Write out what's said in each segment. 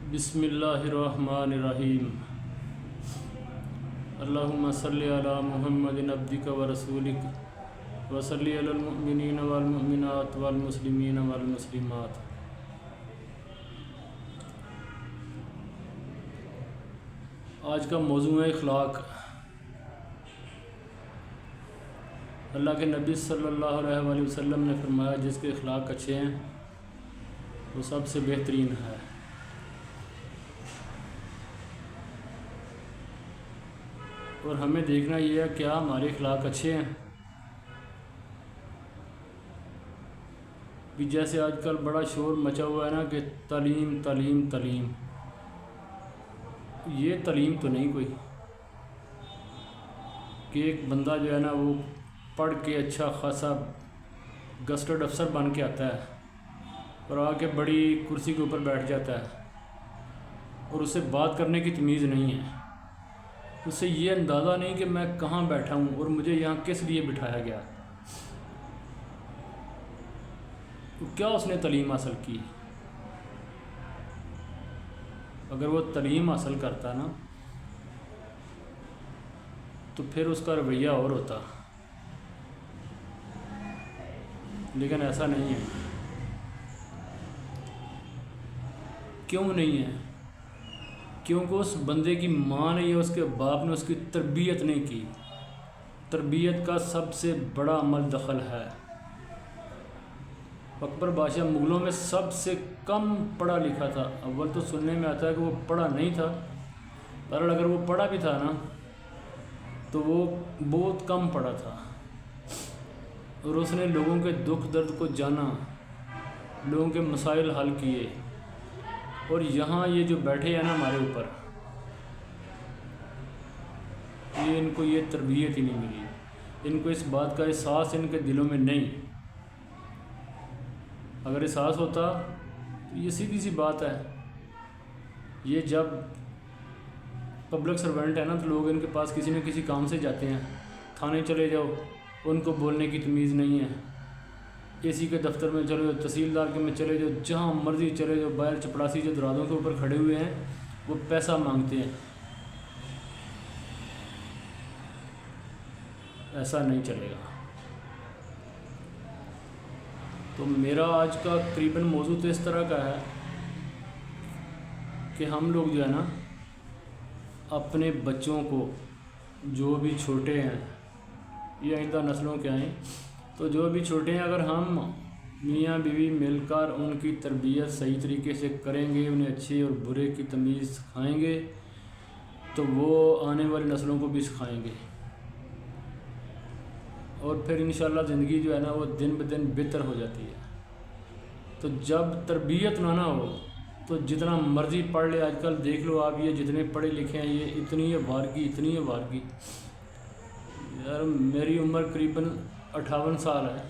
बिस्मिल्लाहिर्रहमानिर्रहीम। अल्लाहुम्मा सल्लि अला मुहम्मदिन अब्दिका व रसूलिक व सल्लि अलल मुमिनीन वल मुमिनात वल मुस्लिमीन वल मुस्लिमात। आज का मौजू है इखलाक। अल्लाह के नबी सल्लल्लाहु अलैहि वसल्लम ने फरमाया, जिसके इखलाक अच्छे हैं वो सबसे बेहतरीन है। और हमें देखना ये है क्या हमारे इखलाक अच्छे हैं। कि जैसे आजकल बड़ा शोर मचा हुआ है ना कि तालीम तालीम तालीम, ये तालीम तो नहीं कोई कि एक बंदा जो है ना वो पढ़ के अच्छा खासा गस्टेड अफसर बन के आता है और आके बड़ी कुर्सी के ऊपर बैठ जाता है और उससे बात करने की तमीज़ नहीं है। उससे ये अंदाज़ा नहीं कि मैं कहाँ बैठा हूँ और मुझे यहाँ किस लिए बिठाया गया। तो क्या उसने तालीम हासिल की? अगर वो तालीम हासिल करता ना तो फिर उसका रवैया और होता, लेकिन ऐसा नहीं है। क्यों नहीं है? क्योंकि उस बंदे की माँ ने या उसके बाप ने उसकी तरबियत नहीं की। तरबियत का सबसे बड़ा अमल दखल है। अकबर बादशाह मुग़लों में सबसे कम पढ़ा लिखा था। अव्वल तो सुनने में आता है कि वो पढ़ा नहीं था, पर अगर वो पढ़ा भी था ना तो वो बहुत कम पढ़ा था। और उसने लोगों के दुख दर्द को जाना, लोगों के मसाइल हल किए। और यहाँ ये जो बैठे हैं ना हमारे ऊपर, ये इनको ये तरबियत ही नहीं मिली। इनको इस बात का एहसास इनके दिलों में नहीं। अगर एहसास होता तो ये सीधी सी बात है, ये जब पब्लिक सर्वेंट है ना तो लोग इनके पास किसी न किसी काम से जाते हैं। थाने चले जाओ, उनको बोलने की तमीज़ नहीं है। एसी के दफ्तर में चले जाओ, तहसीलदार के में चले जाओ, जहाँ मर्जी चले जाओ, बाहर चपड़ासी जो दरवाज़ों के ऊपर खड़े हुए हैं वो पैसा मांगते हैं। ऐसा नहीं चलेगा। तो मेरा आज का तकरीबन मौजू तो इस तरह का है कि हम लोग जो है ना अपने बच्चों को, जो भी छोटे हैं या आइंदा नस्लों के आएँ, तो जो भी छोटे हैं, अगर हम मियाँ बीवी मिलकर उनकी तरबियत सही तरीके से करेंगे, उन्हें अच्छे और बुरे की तमीज़ सिखाएंगे, तो वो आने वाली नस्लों को भी सिखाएंगे। और फिर इंशाअल्लाह ज़िंदगी जो है ना वो दिन ब दिन बेहतर हो जाती है। तो जब तरबियत ना हो तो जितना मर्ज़ी पढ़ ले, आजकल देख लो आप, ये जितने पढ़े लिखे हैं ये इतनी है वारगी, इतनी है वारगी। यार मेरी उम्र करीबन 58 साल है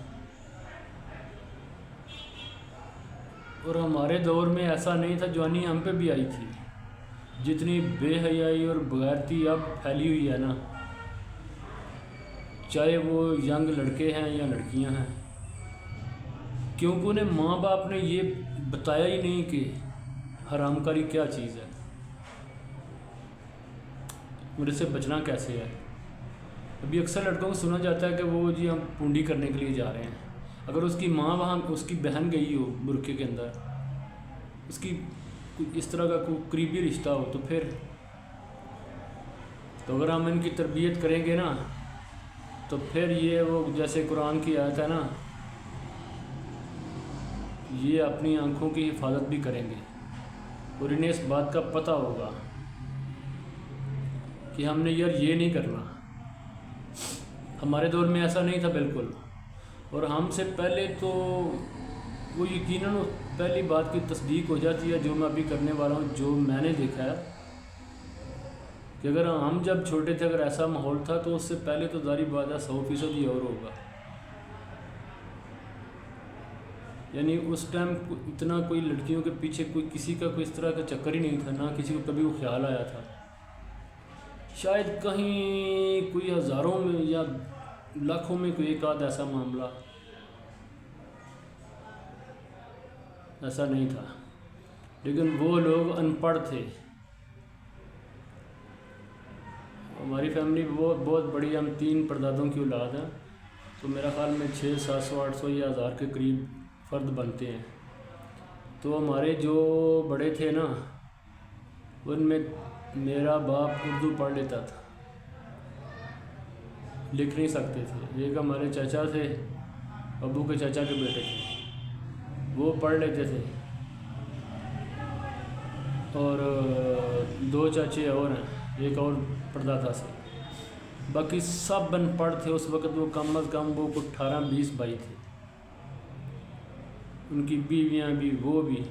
और हमारे दौर में ऐसा नहीं था, जवानी हम पे भी आई थी। जितनी बेहयाई और बगैरती अब फैली हुई है ना, चाहे वो यंग लड़के हैं या लड़कियां हैं, क्योंकि उन्हें माँ बाप ने ये बताया ही नहीं कि हरामकारी क्या चीज़ है और इससे बचना कैसे है। अभी अक्सर लड़कों को सुना जाता है कि वो जी हम पूंडी करने के लिए जा रहे हैं। अगर उसकी माँ वहाँ, उसकी बहन गई हो बुरके के अंदर, उसकी इस तरह का कोई करीबी रिश्ता हो, तो फिर तो अगर हम इनकी तरबियत करेंगे ना तो फिर ये वो जैसे कुरान की आयत है ना, ये अपनी आँखों की हिफाजत भी करेंगे और इन्हें इस बात का पता होगा कि हमने यार ये नहीं करना। हमारे दौर में ऐसा नहीं था बिल्कुल। और हमसे पहले तो वो यकीनन पहली बात की तस्दीक हो जाती है जो मैं अभी करने वाला हूँ, जो मैंने देखा है कि अगर हम जब छोटे थे अगर ऐसा माहौल था तो उससे पहले तो जारी बात है 100% ही और होगा। यानी उस टाइम इतना कोई लड़कियों के पीछे कोई किसी का कोई इस तरह का चक्कर ही नहीं था, ना किसी को कभी वो ख्याल आया था। शायद कहीं कोई हज़ारों में या लाखों में कोई एक आध ऐसा मामला, ऐसा नहीं था। لیکن وہ لوگ ان پڑھ تھے. ہماری فیملی بہت بڑی، ہم 3 پردادوں کی اولاد ہیں، تو میرا خیال میں 600-700-800 یا 1000 کے قریب فرد بنتے ہیں. تو ہمارے جو بڑے تھے نا، ان میں میرا باپ اردو پڑھ لیتا تھا، لکھ نہیں سکتے تھے. ایک ہمارے چچا تھے، ابو کے چچا کے بیٹے تھے، وہ پڑھ لیتے تھے. اور 2 چاچے اور ہیں، ایک اور پردادا سے. باقی سب ان پڑھ تھے اس وقت. وہ کم از کم وہ 18-20 بھائی تھے، ان کی بیویاں بھی، وہ بھی.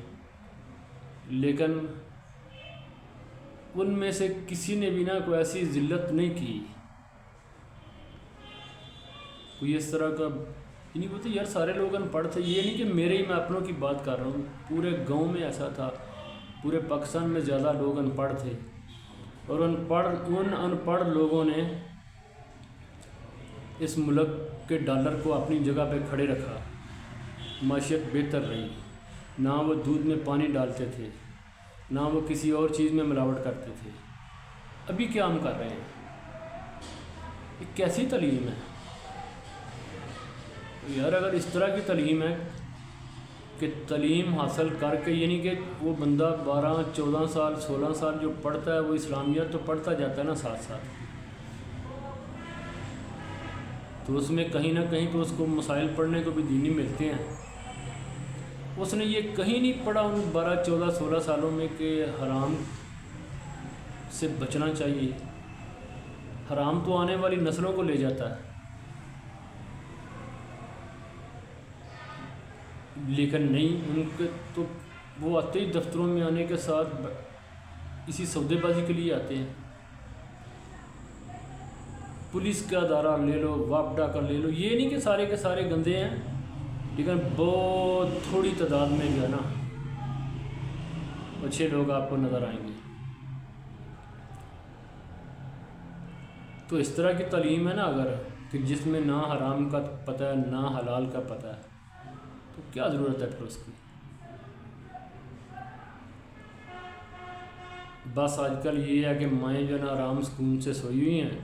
لیکن ان میں سے کسی نے بھی نا کوئی ایسی ذلت نہیں کی، کوئی اس طرح کا نہیں. بولتے یار سارے لوگ ان پڑھ تھے. یہ نہیں کہ میرے ہی، میں اپنوں کی بات کر رہا ہوں، پورے گاؤں میں ایسا تھا. پورے پاکستان میں زیادہ لوگ ان پڑھ تھے. اور ان پڑھ لوگوں نے اس ملک کے ڈالر کو اپنی جگہ پہ کھڑے رکھا. معیشت بہتر رہی. نہ وہ دودھ میں پانی ڈالتے تھے، نہ وہ کسی اور چیز میں ملاوٹ کرتے تھے. ابھی کیا ہم کر رہے ہیں؟ یہ کیسی تعلیم ہے یار؟ اگر اس طرح کی تعلیم ہے کہ تعلیم حاصل کر کے، یعنی کہ وہ بندہ 12-14 سال 16 سال جو پڑھتا ہے، وہ اسلامیات تو پڑھتا جاتا ہے نا ساتھ ساتھ، تو اس میں کہیں نہ کہیں تو اس کو مسائل پڑھنے کو بھی دینی ملتے ہیں. اس نے یہ کہیں نہیں پڑھا ان 12-14-16 سالوں میں کہ حرام سے بچنا چاہیے. حرام تو آنے والی نسلوں کو لے جاتا ہے. لیکن نہیں، ان کے تو وہ آتے ہی دفتروں میں آنے کے ساتھ اسی سودے بازی کے لیے آتے ہیں. پولیس کا ادارہ لے لو، واپڈا کا لے لو. یہ نہیں کہ سارے کے سارے گندے ہیں، لیکن بہت تھوڑی تعداد میں جو ہے نا اچھے لوگ آپ کو نظر آئیں گے. تو اس طرح کی تعلیم ہے نا اگر، کہ جس میں نہ حرام کا پتہ ہے نہ حلال کا پتہ ہے، تو کیا ضرورت ہے پھر اس کی؟ بس آج کل یہ ہے کہ مائیں جو ہے نا آرام سکون سے سوئی ہوئی ہیں.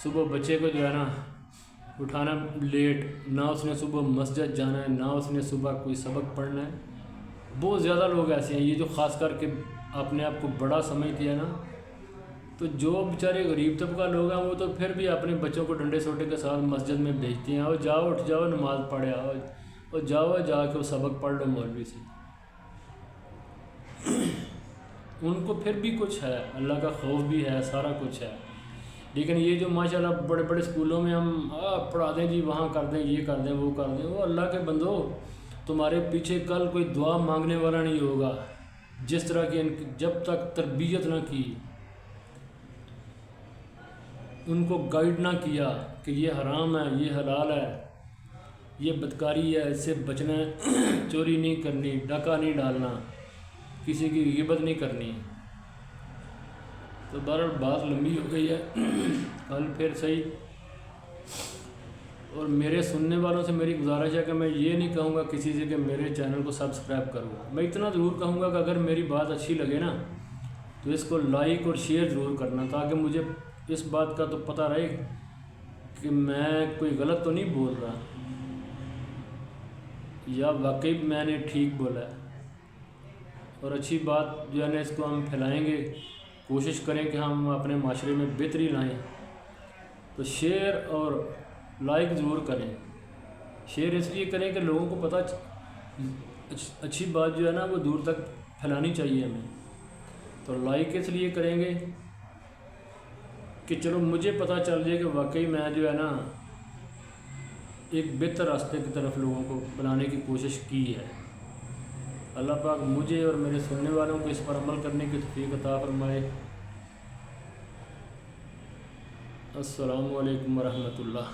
صبح بچے کو جو ہے نا اٹھانا لیٹ، نہ اس نے صبح مسجد جانا ہے، نہ اس نے صبح کوئی سبق پڑھنا ہے. بہت زیادہ لوگ ایسے ہیں، یہ جو خاص کر کے اپنے آپ کو بڑا سمجھتے ہیں نا، تو جو بیچارے غریب طبقہ لوگ ہیں وہ تو پھر بھی اپنے بچوں کو ڈنڈے سوٹے کے ساتھ مسجد میں بھیجتے ہیں. اور جاؤ، اٹھ جاؤ، نماز پڑھے آؤ، اور جاؤ جا کے وہ سبق پڑھ لو مولوی سے. ان کو پھر بھی کچھ ہے، اللہ کا خوف بھی ہے، سارا کچھ ہے. لیکن یہ جو ماشاءاللہ بڑے بڑے اسکولوں میں ہم پڑھا دیں جی، وہاں کر دیں، یہ کر دیں، وہ کر دیں. وہ اللہ کے بندو، تمہارے پیچھے کل کوئی دعا مانگنے والا نہیں ہوگا. جس طرح کی جب تک تربیت نہ کی، ان کو گائیڈ نہ کیا کہ یہ حرام ہے، یہ حلال ہے، یہ بدکاری ہے، اس سے بچنا ہے، چوری نہیں کرنی، ڈاکہ نہیں ڈالنا، کسی کی غیبت نہیں کرنی. تو بہرحال بات لمبی ہو گئی ہے، کل پھر صحیح. اور میرے سننے والوں سے میری گزارش ہے کہ میں یہ نہیں کہوں گا کسی سے کہ میرے چینل کو سبسکرائب کرو. میں اتنا ضرور کہوں گا کہ اگر میری بات اچھی لگے نا تو اس کو لائک اور شیئر ضرور کرنا، تاکہ مجھے اس بات کا تو پتہ رہے کہ میں کوئی غلط تو نہیں بول رہا، یا واقعی میں نے ٹھیک بولا ہے. اور اچھی بات جو ہے نا اس کو ہم پھیلائیں گے، کوشش کریں کہ ہم اپنے معاشرے میں بہتری لائیں. تو شیئر اور لائک ضرور کریں. شیئر اس لیے کریں کہ لوگوں کو پتہ، اچھی بات جو ہے نا وہ دور تک پھیلانی چاہیے ہمیں. تو لائک اس لیے کریں گے کہ چلو مجھے پتہ چل جائے کہ واقعی میں جو ہے نا ایک بہتر راستے کی طرف لوگوں کو بنانے کی کوشش کی ہے. اللہ پاک مجھے اور میرے سننے والوں کو اس پر عمل کرنے کی توفیق عطا فرمائے. السلام علیکم ورحمۃ اللہ.